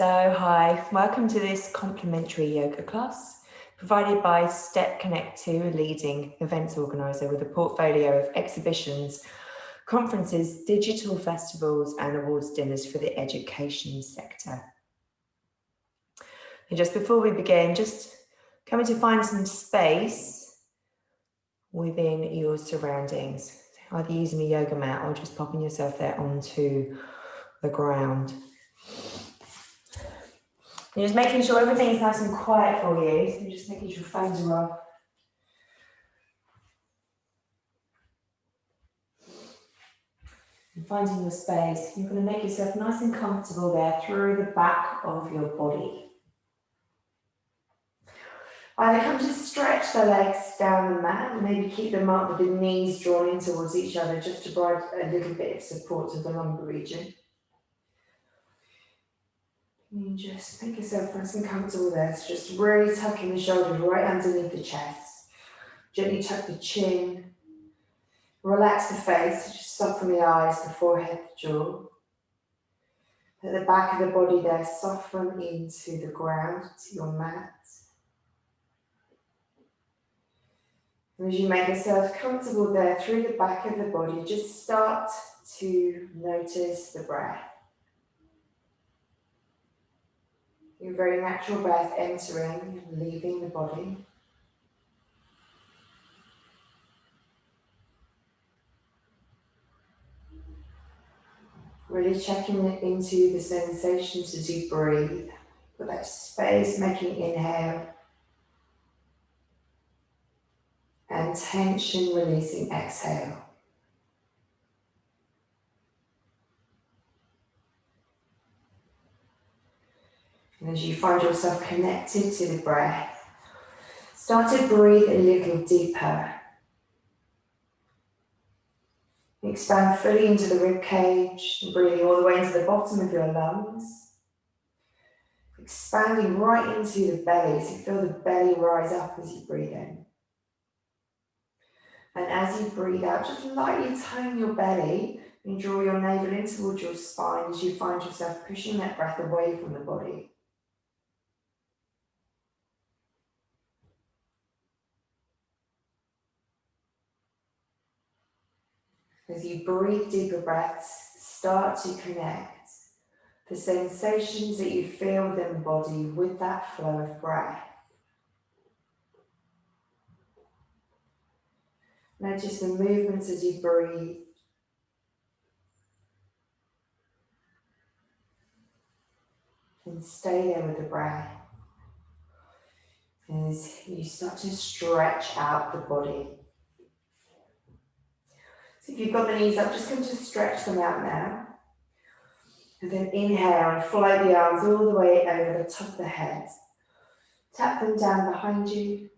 Hi, welcome to this complimentary yoga class provided by Step Connect 2, a leading events organiser with a portfolio of exhibitions, conferences, digital festivals and awards dinners for the education sector. And just before we begin, just coming to find some space within your surroundings, either using a yoga mat or just popping yourself there onto the ground. You're just making sure everything's nice and quiet for you. So you're just making sure phones are off. And finding your space. You're going to make yourself nice and comfortable there through the back of your body. Either come to stretch the legs down the mat and maybe keep them up with the knees drawn in towards each other just to provide a little bit of support to the lumbar region. And just make yourself nice and comfortable there. So just really tucking the shoulders right underneath the chest. Gently tuck the chin. Relax the face, just soften the eyes, the forehead, the jaw. At the back of the body there, soften into the ground, to your mat. And as you make yourself comfortable there through the back of the body, just start to notice the breath. Your very natural breath entering and leaving the body. Really checking into the sensations as you breathe. With that space, making inhale. And tension releasing exhale. And as you find yourself connected to the breath, start to breathe a little deeper. Expand fully into the rib cage, breathing all the way into the bottom of your lungs. Expanding right into the belly, so you feel the belly rise up as you breathe in. And as you breathe out, just lightly tone your belly and draw your navel in towards your spine as you find yourself pushing that breath away from the body. As you breathe deeper breaths, start to connect the sensations that you feel within the body with that flow of breath. Notice the movements as you breathe. And stay there with the breath. As you start to stretch out the body. So if you've got the knees up, just come to stretch them out now. And then inhale and float the arms all the way over the top of the head. Tap them down behind you.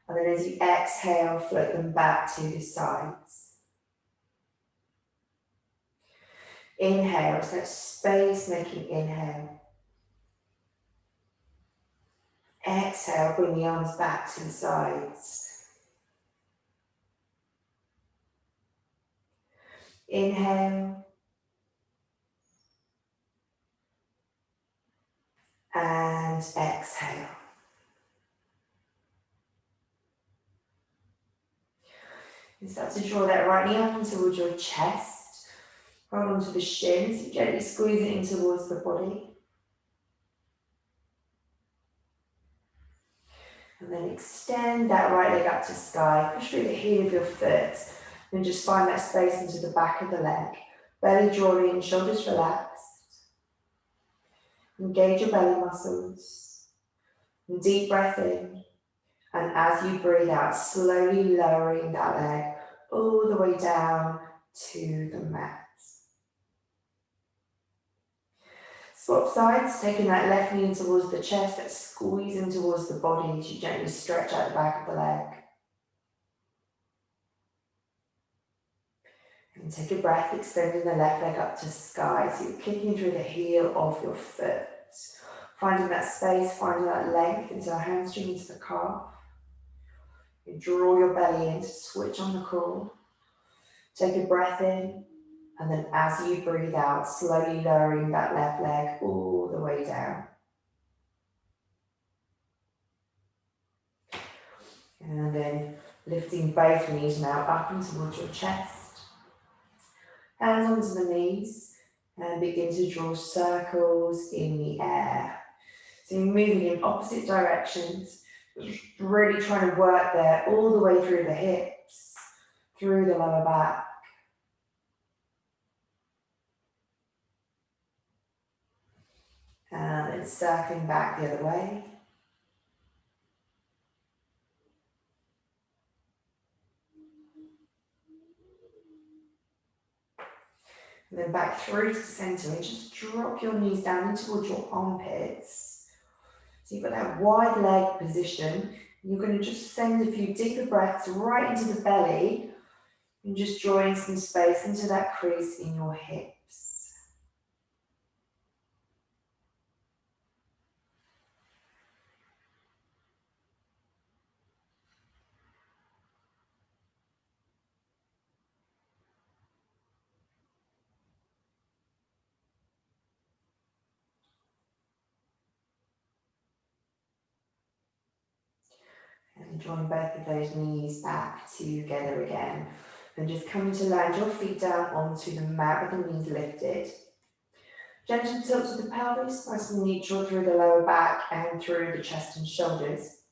And then as you exhale, float them back to the sides. Inhale, so that space making inhale. Exhale, bring the arms back to the sides. Inhale. And exhale. And start to draw that right knee up in towards your chest. Hold onto the shins, gently squeeze it in towards the body. And then extend that right leg up to sky. Push through the heel of your foot. And just find that space into the back of the leg. Belly drawn in, shoulders relaxed. Engage your belly muscles. And deep breath in. And as you breathe out, slowly lowering that leg all the way down to the mat. Swap sides, taking that left knee towards the chest, that squeezing towards the body as you gently stretch out the back of the leg. And take a breath, extending the left leg up to sky. So you're kicking through the heel of your foot. Finding that space, finding that length into the hamstring, into the calf. You draw your belly in to switch on the core. Take a breath in. And then as you breathe out, slowly lowering that left leg all the way down. And then lifting both knees now up and towards your chest. Hands onto the knees and begin to draw circles in the air. So you're moving in opposite directions, really trying to work there all the way through the hips, through the lower back. And then circling back the other way. And then back through to the center and just drop your knees down in towards your armpits. So you've got that wide leg position. You're going to just send a few deeper breaths right into the belly and just drawing some space into that crease in your hips. And drawing both of those knees back together again. And just coming to land your feet down onto the mat with the knees lifted. Gentle tilt to the pelvis, nice and neutral through the lower back and through the chest and shoulders.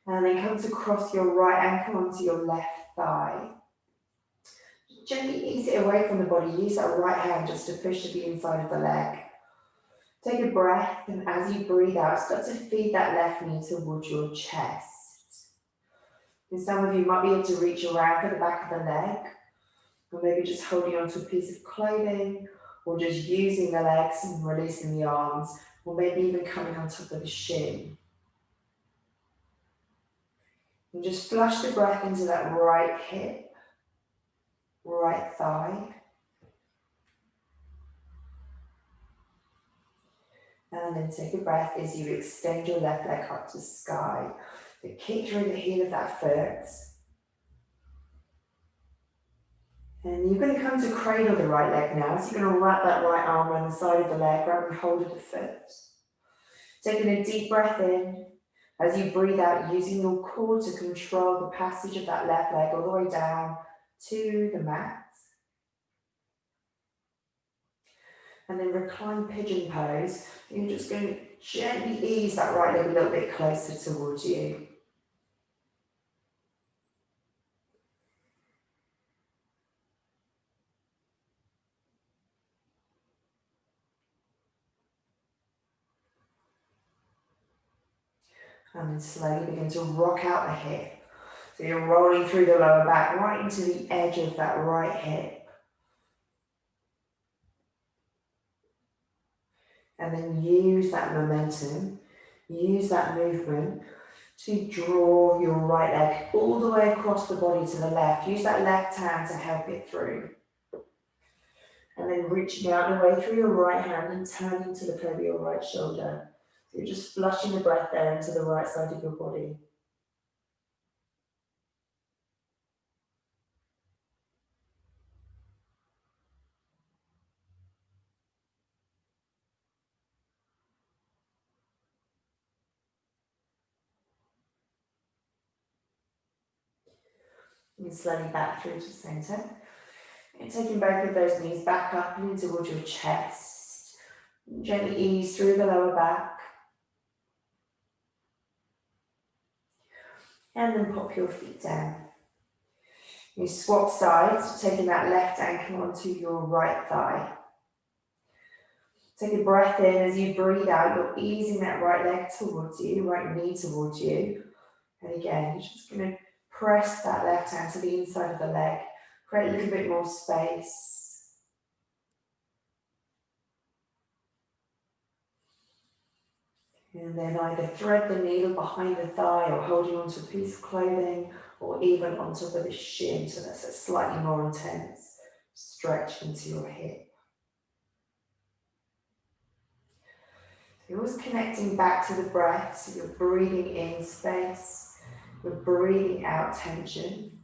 And then come to cross your right ankle onto your left thigh. Gently ease it away from the body. Use that right hand just to push to the inside of the leg. Take a breath, and as you breathe out, start to feed that left knee towards your chest. And some of you might be able to reach around for the back of the leg, or maybe just holding onto a piece of clothing, or just using the legs and releasing the arms, or maybe even coming on top of the shin. And just flush the breath into that right hip, right thigh. And then take a breath as you extend your left leg up to sky. So kick through the heel of that foot. And you're going to come to cradle the right leg now. So you're going to wrap that right arm around the side of the leg, grabbing hold of the foot. Taking a deep breath in. As you breathe out, using your core to control the passage of that left leg all the way down to the mat. And then recline pigeon pose. You're just going to gently ease that right leg a little bit closer towards you. And then slowly begin to rock out the hip. So you're rolling through the lower back right into the edge of that right hip. And then use that momentum, use that movement to draw your right leg all the way across the body to the left. Use that left hand to help it through. And then reaching out and away through your right hand and turning to look over your right shoulder. So you're just flushing the breath there into the right side of your body. And slowly back through to center. And taking both of those knees back up and in towards your chest. Gently ease through the lower back. And then pop your feet down. You swap sides, taking that left ankle onto your right thigh. Take a breath in as you breathe out. You're easing that right leg towards you, right knee towards you. And again, you're just going to press that left hand to the inside of the leg. Create a little bit more space. And then either thread the needle behind the thigh or holding onto a piece of clothing or even on top of the shin. So that's a slightly more intense stretch into your hip. You're always connecting back to the breath. So you're breathing in space. You're breathing out tension.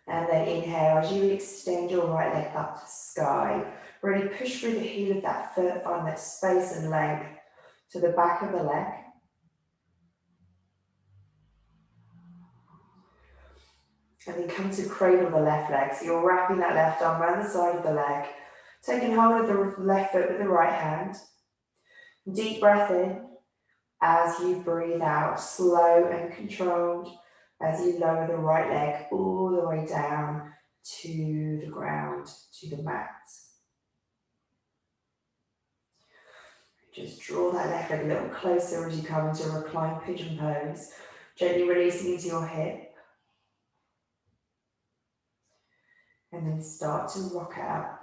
And then inhale as you extend your right leg up to sky. Really push through the heel of that foot, find that space and length to the back of the leg. And then come to cradle the left leg. So you're wrapping that left arm around the side of the leg, taking hold of the left foot with the right hand. Deep breath in as you breathe out, slow and controlled, as you lower the right leg all the way down to the ground, to the mat. Just draw that left leg a little closer as you come into reclined pigeon pose, gently releasing into your hip. And then start to rock out.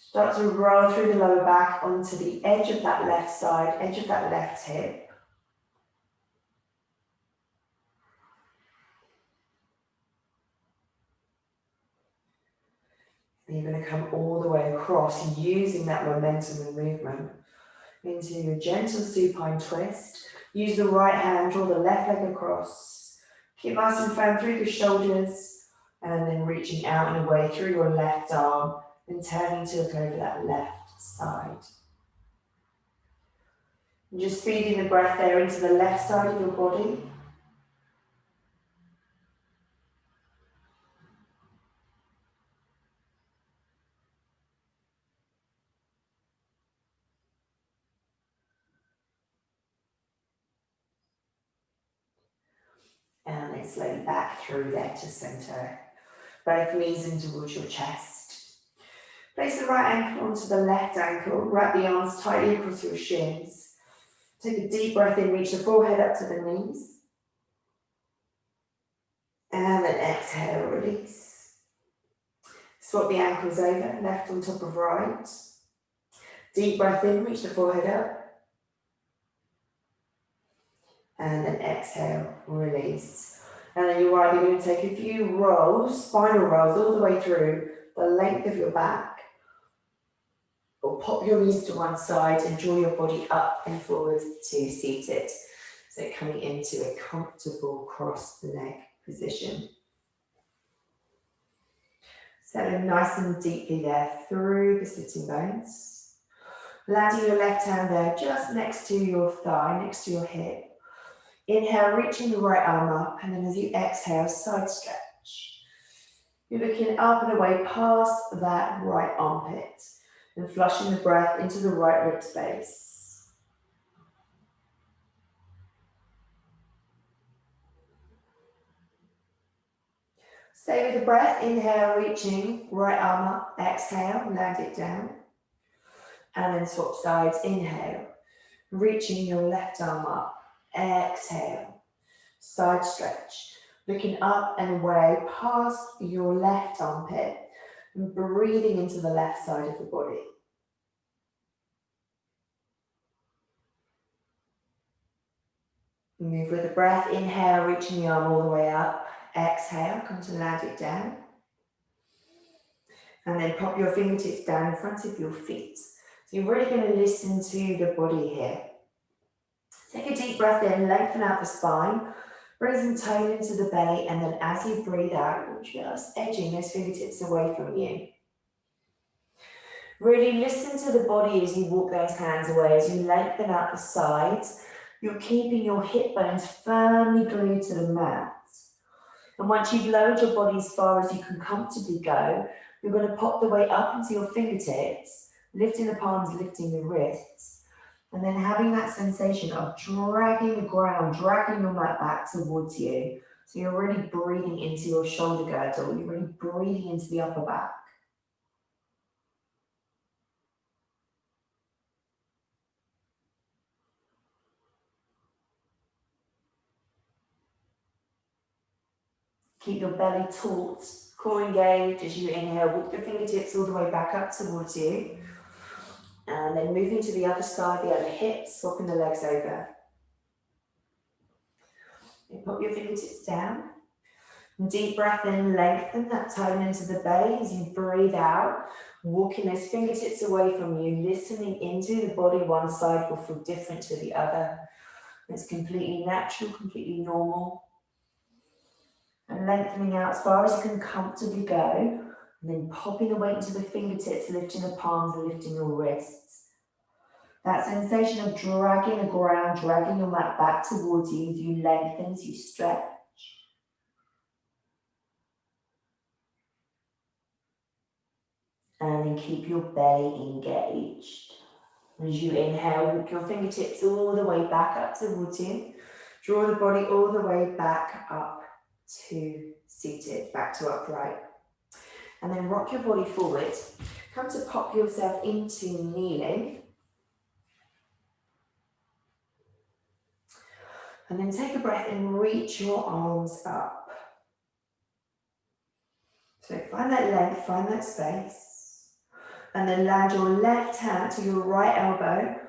Start to roll through the lower back onto the edge of that left side, edge of that left hip. And you're going to come all the way across using that momentum and movement into a gentle supine twist. Use the right hand, draw the left leg across. Keep nice and firm through the shoulders and then reaching out and away through your left arm and turning to look over that left side. And just feeding the breath there into the left side of your body. And then slowly back through there to center. Both knees in towards your chest. Place the right ankle onto the left ankle. Wrap the arms tightly across your shins. Take a deep breath in, reach the forehead up to the knees. And then exhale, release. Swap the ankles over, left on top of right. Deep breath in, reach the forehead up. And then exhale, release. And then you're either going to take a few rolls, spinal rolls, all the way through the length of your back, or pop your knees to one side and draw your body up and forwards to seated. So coming into a comfortable cross-leg position. Settling nice and deeply there through the sitting bones. Landing your left hand there just next to your thigh, next to your hip. Inhale, reaching the right arm up, and then as you exhale, side stretch. You're looking up and away past that right armpit and flushing the breath into the right rib space. Stay with the breath. Inhale, reaching right arm up. Exhale, land it down. And then swap sides. Inhale, reaching your left arm up. Exhale, side stretch, looking up and away past your left armpit and breathing into the left side of the body. Move with the breath. Inhale, reaching the arm all the way up. Exhale, come to land it down. And then pop your fingertips down in front of your feet. So you're really going to listen to the body here. Take a deep breath in, lengthen out the spine, bring some tone into the belly, and then as you breathe out, you're just edging those fingertips away from you. Really listen to the body as you walk those hands away, as you lengthen out the sides. You're keeping your hip bones firmly glued to the mat. And once you've lowered your body as far as you can comfortably go, you're going to pop the weight up into your fingertips, lifting the palms, lifting the wrists. And then having that sensation of dragging the ground, dragging your mat back towards you. So you're really breathing into your shoulder girdle. You're really breathing into the upper back. Keep your belly taut, core engaged as you inhale. Walk your fingertips all the way back up towards you. And then moving to the other side, the other hip, swapping the legs over. And pop your fingertips down. And deep breath in, lengthen that tone into the belly as you breathe out. Walking those fingertips away from you, listening into the body. One side will feel different to the other. It's completely natural, completely normal. And lengthening out as far as you can comfortably go. And then popping the weight into the fingertips, lifting the palms and lifting your wrists. That sensation of dragging the ground, dragging your mat back towards you as you lengthen, as you stretch. And then keep your belly engaged. As you inhale, walk your fingertips all the way back up towards you. Draw the body all the way back up to seated, back to upright. And then rock your body forward. Come to pop yourself into kneeling. And then take a breath and reach your arms up. So find that length, find that space. And then land your left hand to your right elbow.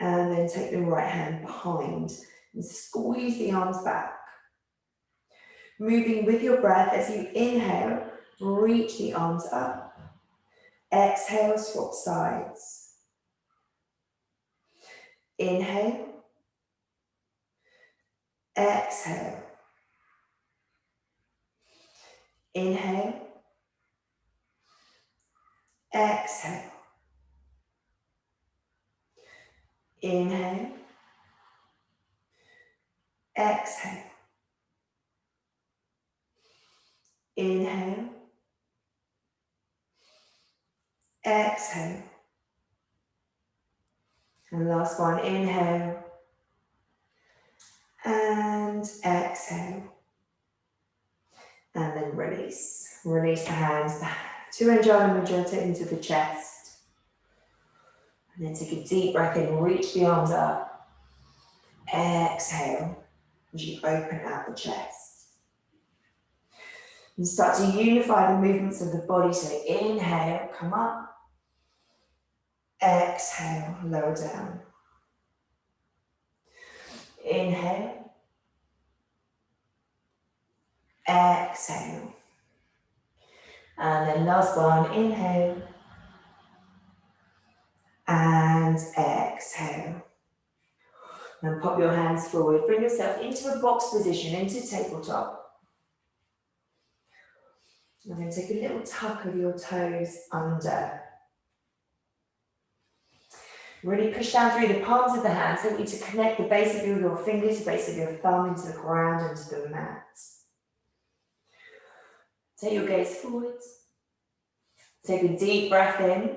And then take the right hand behind. And squeeze the arms back. Moving with your breath as you inhale, reach the arms up. Exhale, swap sides. Inhale. Exhale. Inhale. Exhale. Inhale. Exhale. Inhale. Exhale. And last one, inhale. And exhale. And then release. Release the hands back to Anjali Mudra into the chest. And then take a deep breath in, reach the arms up. Exhale as you open out the chest. And start to unify the movements of the body. So inhale, come up. Exhale, lower down. Inhale. Exhale. And then last one, inhale. And exhale. And pop your hands forward. Bring yourself into a box position, into tabletop. And then take a little tuck of your toes under. Really push down through the palms of the hands. I want you to connect the base of your fingers, the base of your thumb into the ground, into the mat. Take your gaze forwards. Take a deep breath in.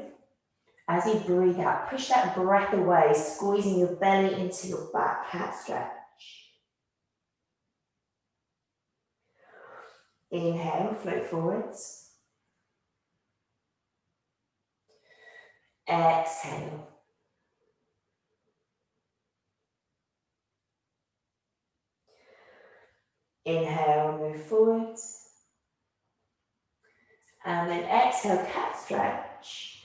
As you breathe out, push that breath away, squeezing your belly into your back, cat stretch. Inhale, float forwards. Exhale. Inhale, move forwards. And then exhale, cat stretch.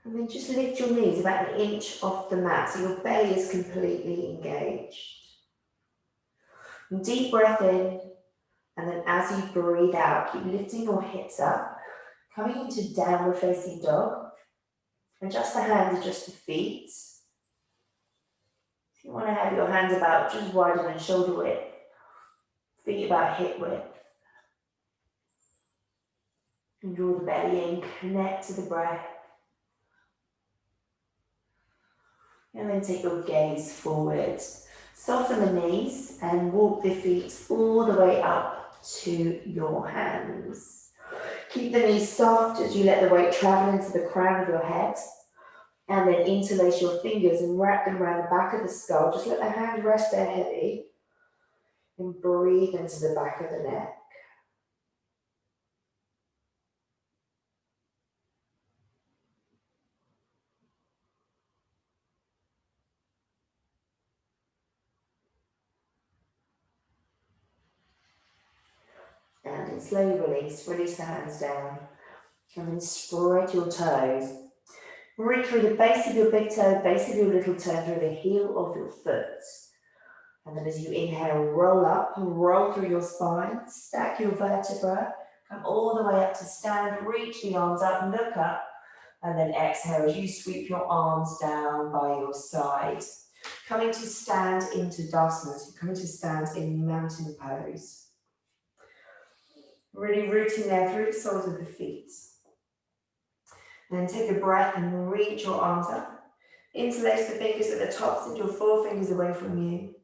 And then just lift your knees about an inch off the mat so your belly is completely engaged. And deep breath in, and then as you breathe out, keep lifting your hips up, coming into downward facing dog. Adjust the hands, adjust the feet. If you want to have your hands about just wider than shoulder width, feet about hip width. And draw the belly in, connect to the breath. And then take your gaze forward. Soften the knees and walk the feet all the way up to your hands. Keep the knees soft as you let the weight travel into the crown of your head. And then interlace your fingers and wrap them around the back of the skull. Just let the hands rest there heavy. And breathe into the back of the neck. And then slowly release the hands down. And then spread your toes. Reach through the base of your big toe, base of your little toe, through the heel of your foot. And then as you inhale, roll up, roll through your spine, stack your vertebra, come all the way up to stand, reach the arms up, look up, and then exhale as you sweep your arms down by your side. Coming to stand into Dasana, so coming to stand in mountain pose. Really rooting there through the soles of the feet. Then take a breath and reach your arms up. Interlace the fingers at the tops of your forefingers away from you.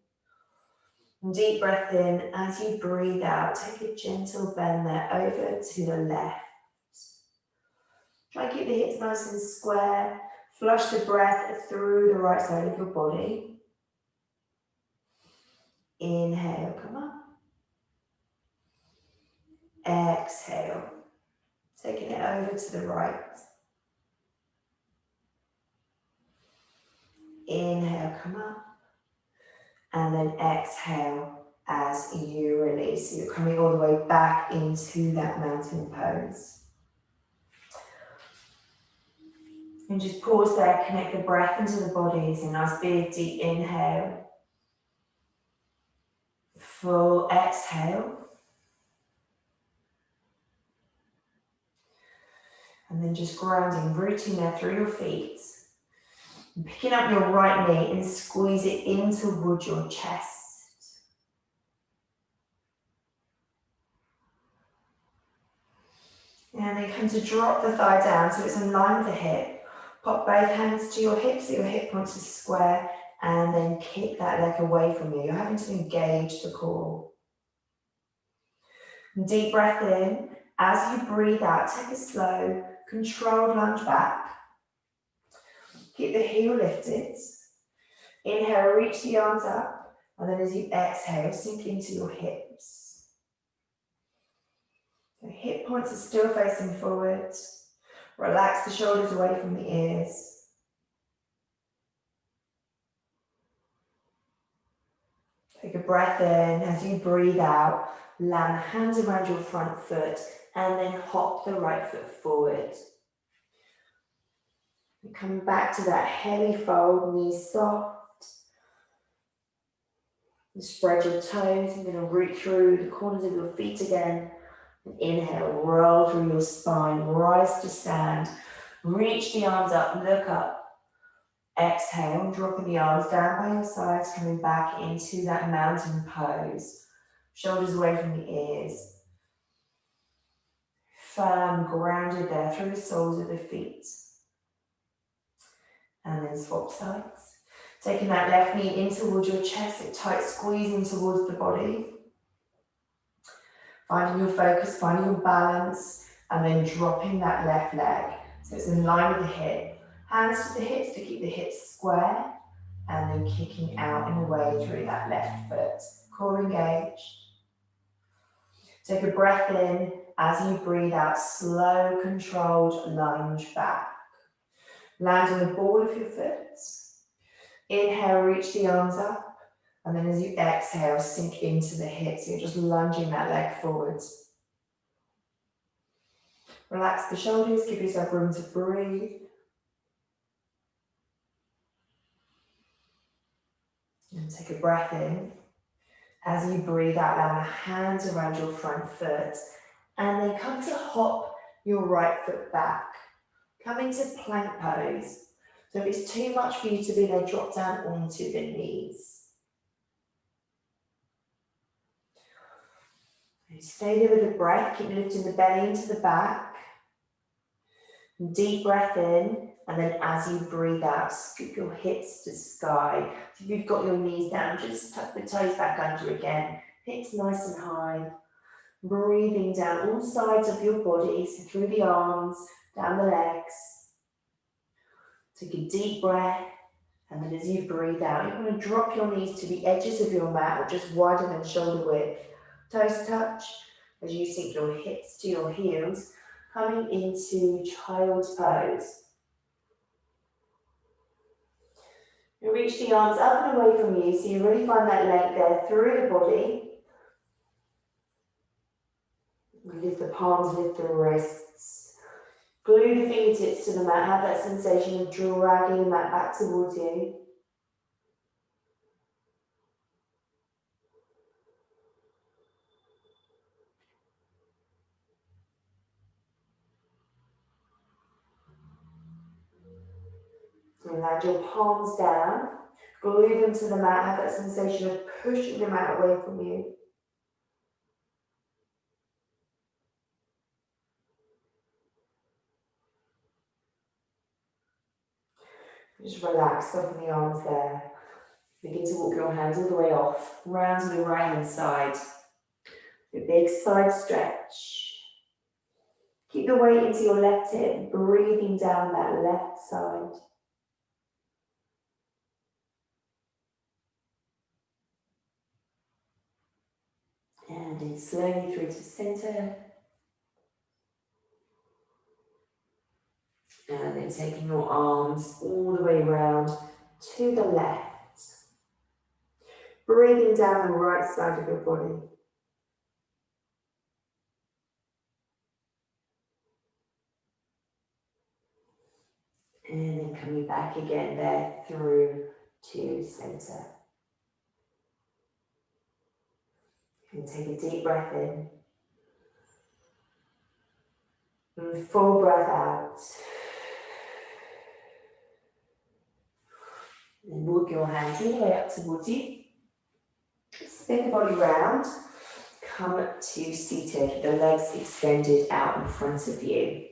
Deep breath in. As you breathe out, take a gentle bend there over to the left. Try and keep the hips nice and square. Flush the breath through the right side of your body. Inhale, come up. Exhale. Taking it over to the right. Inhale, come up. And then exhale as you release. So you're coming all the way back into that mountain pose. And just pause there, connect the breath into the body. So nice big deep inhale. Full exhale. And then just grounding, rooting there through your feet. And picking up your right knee and squeeze it in towards your chest. And then come to drop the thigh down so it's in line with the hip. Pop both hands to your hips so your hip points are square, and then kick that leg away from you. You're having to engage the core. Deep breath in. As you breathe out, take a slow, controlled lunge back. Keep the heel lifted. Inhale, reach the arms up, and then as you exhale, sink into your hips. The hip points are still facing forward. Relax the shoulders away from the ears. Take a breath in. As you breathe out, land hands around your front foot and then hop the right foot forward. And come back to that heavy fold, knees soft. And spread your toes. You're going to root through the corners of your feet again. And inhale, roll through your spine, rise to stand. Reach the arms up, look up. Exhale, dropping the arms down by your sides, coming back into that mountain pose. Shoulders away from the ears. Firm, grounded there through the soles of the feet. And then swap sides. Taking that left knee in towards your chest, a tight squeezing towards the body. Finding your focus, finding your balance, and then dropping that left leg. So it's in line with the hip. Hands to the hips to keep the hips square, and then kicking out and away through that left foot. Core engaged. Take a breath in. As you breathe out, slow, controlled lunge back. Land on the ball of your foot. Inhale, reach the arms up. And then as you exhale, sink into the hips. You're just lunging that leg forwards. Relax the shoulders, give yourself room to breathe. And take a breath in. As you breathe out, land the hands around your front foot. And then come to hop your right foot back. Come into plank pose. So if it's too much for you to be there, drop down onto the knees. Stay there with the breath, keep lifting the belly into the back. Deep breath in, and then as you breathe out, scoop your hips to sky. So if you've got your knees down, just tuck the toes back under again. Hips nice and high. Breathing down all sides of your body, so through the arms, down the legs. Take a deep breath, and then as you breathe out, you're going to drop your knees to the edges of your mat, or just wider than shoulder width. Toes touch as you sink your hips to your heels, coming into child's pose. You reach the arms up and away from you, so you really find that length there through the body. Lift the palms, lift the wrists. Glue the fingertips to the mat, have that sensation of dragging the mat back towards you. And land your palms down, glue them to the mat, have that sensation of pushing the mat away from you. Just relax, soften the arms there. Begin to walk your hands all the way off, round to the right hand side. A big side stretch. Keep the weight into your left hip, breathing down that left side. And then slowly through to center. And then taking your arms all the way around to the left. Breathing down the right side of your body. And then coming back again there through to center. And take a deep breath in. And full breath out. And walk your hands all the way up towards you. Spin the body round. Come to seated, the legs extended out in front of you.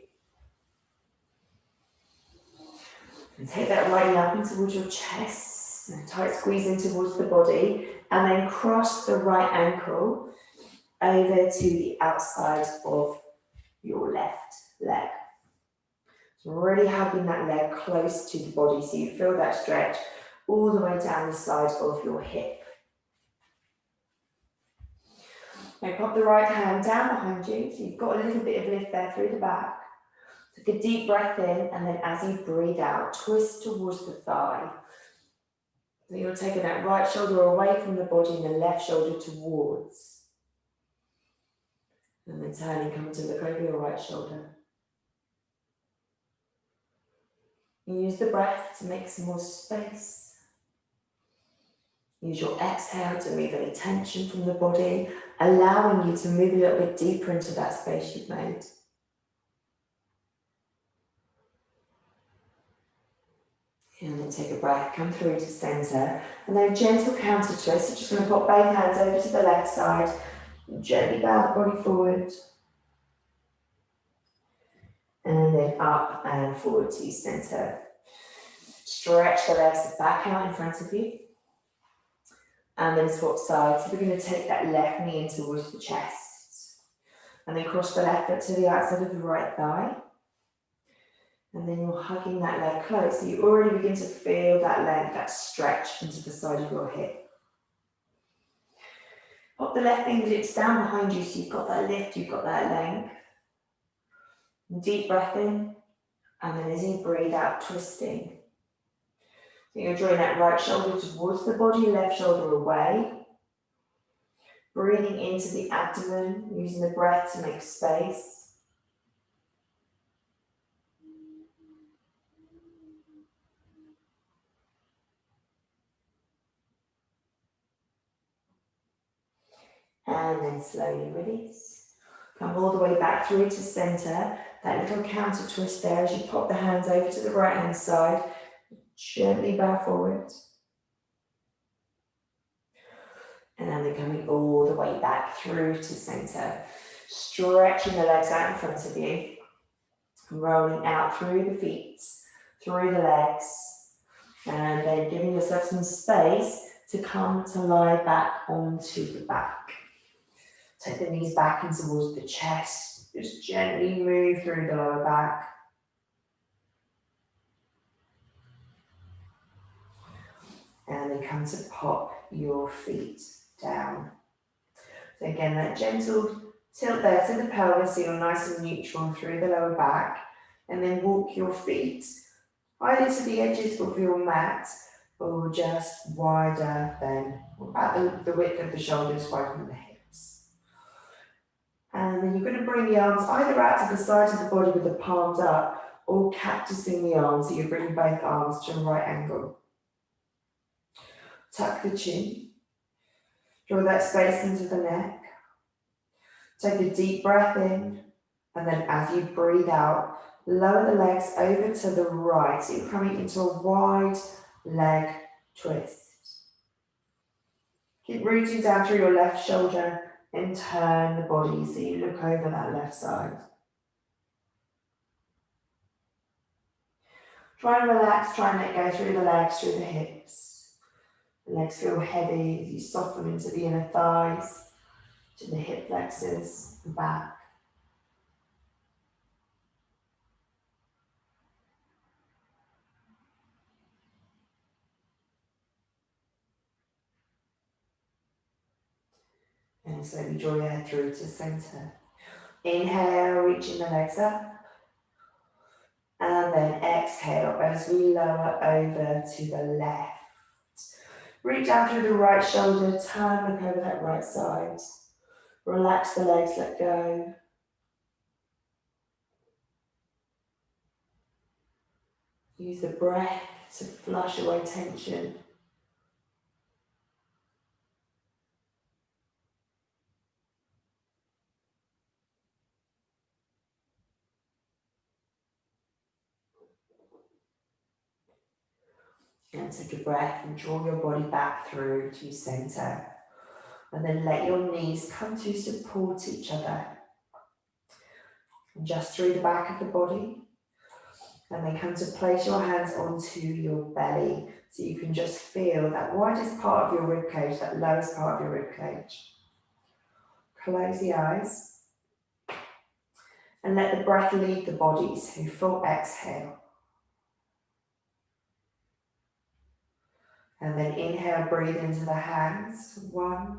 And take that right knee up in towards your chest. And tight squeeze in towards the body. And then cross the right ankle over to the outside of your left leg. So really hugging that leg close to the body so you feel that stretch all the way down the side of your hip. Now pop the right hand down behind you, so you've got a little bit of lift there through the back. Take a deep breath in, and then as you breathe out, twist towards the thigh. So you're taking that right shoulder away from the body and the left shoulder towards. And then turning, coming to look over your right shoulder. Use the breath to make some more space. Use your exhale to move any tension from the body, allowing you to move a little bit deeper into that space you've made. And then take a breath, come through to center, and then a gentle counter twist. So just going to pop both hands over to the left side, gently bow the body forward. And then up and forward to center. Stretch the legs back out in front of you. And then swap sides. So we're going to take that left knee in towards the chest. And then cross the left foot to the outside of the right thigh. And then you're hugging that leg close. So you already begin to feel that leg, that stretch into the side of your hip. Pop the left fingertips down behind you so you've got that lift, you've got that length. Deep breath in. And then as you breathe out, twisting. So you're drawing that right shoulder towards the body, left shoulder away. Breathing into the abdomen, using the breath to make space. And then slowly release. Come all the way back through to center. That little counter twist there as you pop the hands over to the right hand side. Gently bow forward. And then coming all the way back through to center. Stretching the legs out in front of you. Rolling out through the feet, through the legs. And then giving yourself some space to come to lie back onto the back. Take the knees back in towards the chest. Just gently move through the lower back. And then come to pop your feet down. So again, that gentle tilt there to the pelvis so you're nice and neutral through the lower back. And then walk your feet either to the edges of your mat or just wider than about the width of the shoulders, wider than the hips. And then you're going to bring the arms either out to the side of the body with the palms up or cactusing the arms, so you're bringing both arms to a right angle. Tuck the chin. Draw that space into the neck. Take a deep breath in, and then as you breathe out, lower the legs over to the right. So you're coming into a wide leg twist. Keep rooting down through your left shoulder and turn the body so you look over that left side. Try and relax, try and let go through the legs, through the hips. The legs feel heavy as you soften into the inner thighs, to the hip flexors, and back. And slowly draw your head through to center. Inhale, reaching the legs up. And then exhale as we lower over to the left. Reach out through the right shoulder, turn, look over that right side. Relax the legs, let go. Use the breath to flush away tension. And take a breath and draw your body back through to center. And then let your knees come to support each other. And just through the back of the body. And then come to place your hands onto your belly. So you can just feel that widest part of your rib cage, that lowest part of your rib cage. Close the eyes. And let the breath lead the body. So full exhale. And then inhale, breathe into the hands. 1,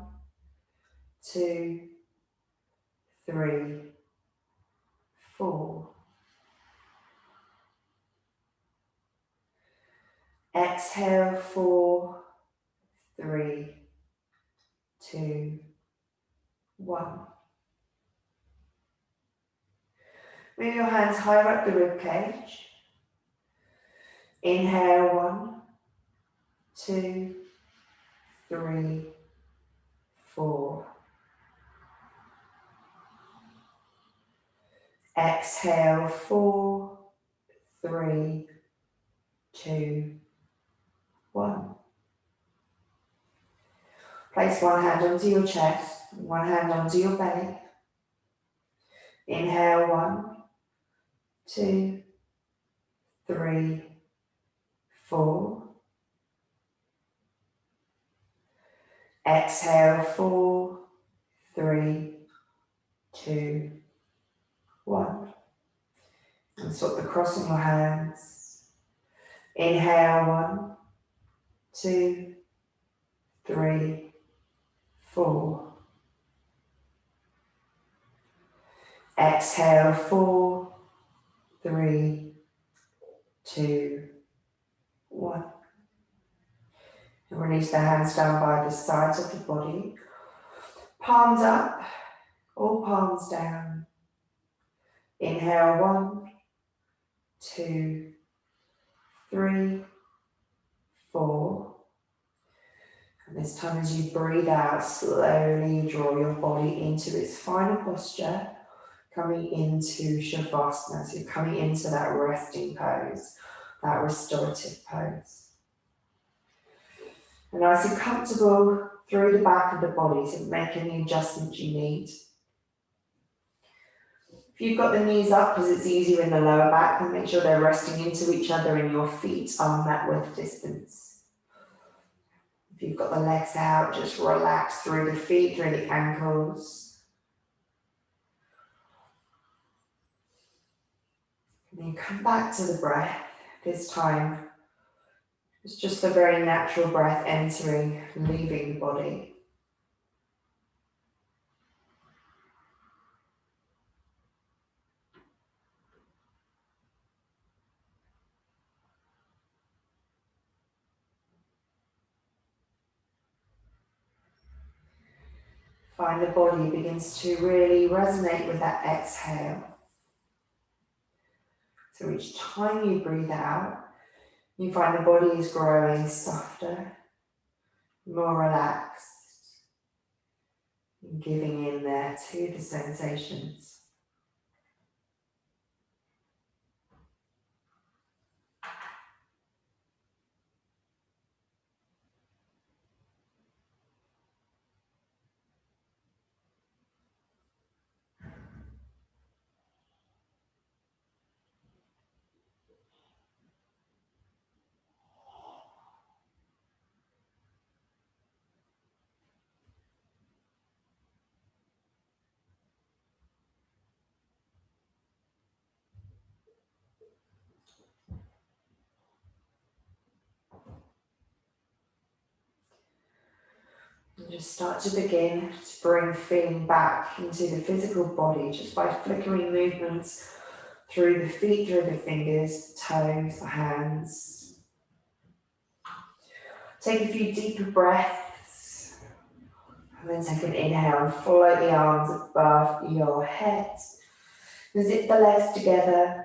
2, 3, 4. Exhale, 4, 3, 2, 1. Move your hands higher up the rib cage. Inhale, 1, 2, 3, 4. Exhale, 4, 3, 2, 1. Place one hand onto your chest, one hand onto your belly. Inhale, 1, 2, 3, 4. Exhale, 4, 3, 2, 1. And swap the cross in your hands. Inhale, 1, 2, 3, 4. Exhale, 4, 3, 2, 1. And release the hands down by the sides of the body. Palms up, all palms down. Inhale, 1, 2, 3, 4. And this time as you breathe out, slowly draw your body into its final posture, coming into Shavasana. So you're coming into that resting pose, that restorative pose. And nice and comfortable through the back of the body, so make any adjustments you need. If you've got the knees up because it's easier in the lower back, then make sure they're resting into each other and your feet are mat width distance. If you've got the legs out, just relax through the feet, through the ankles. And then come back to the breath. This time, it's just a very natural breath entering, leaving the body. Find the body begins to really resonate with that exhale. So each time you breathe out, you find the body is growing softer, more relaxed, and giving in there to the sensations. Just start to begin to bring feeling back into the physical body just by flickering movements through the feet, through the fingers, toes, the hands. Take a few deeper breaths and then take an inhale and float the arms above your head. Zip the legs together,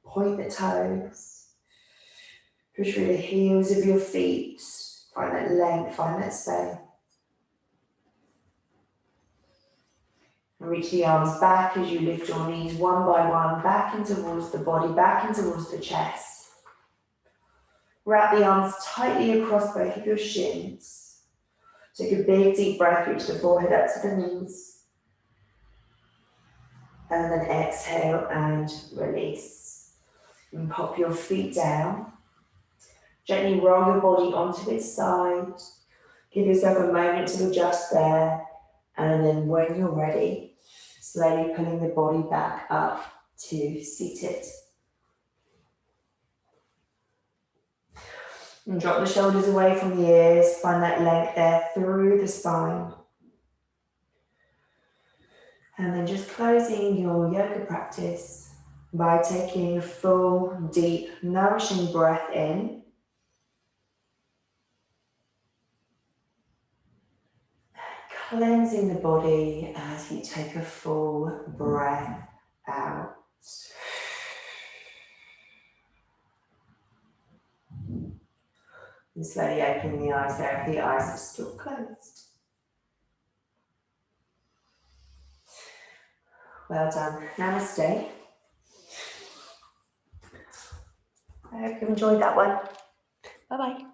point the toes, push through the heels of your feet, find that length, find that space. And reach the arms back as you lift your knees one by one, back in towards the body, back in towards the chest. Wrap the arms tightly across both of your shins. Take a big deep breath, reach the forehead up to the knees. And then exhale and release. And pop your feet down. Gently roll your body onto its side. Give yourself a moment to adjust there. And then when you're ready, slowly pulling the body back up to seated. And drop the shoulders away from the ears. Find that length there through the spine. And then just closing your yoga practice by taking a full, deep, nourishing breath in. Cleansing the body as you take a full breath out. And slowly opening the eyes there if the eyes are still closed. Well done. Namaste. I hope you enjoyed that one. Bye-bye.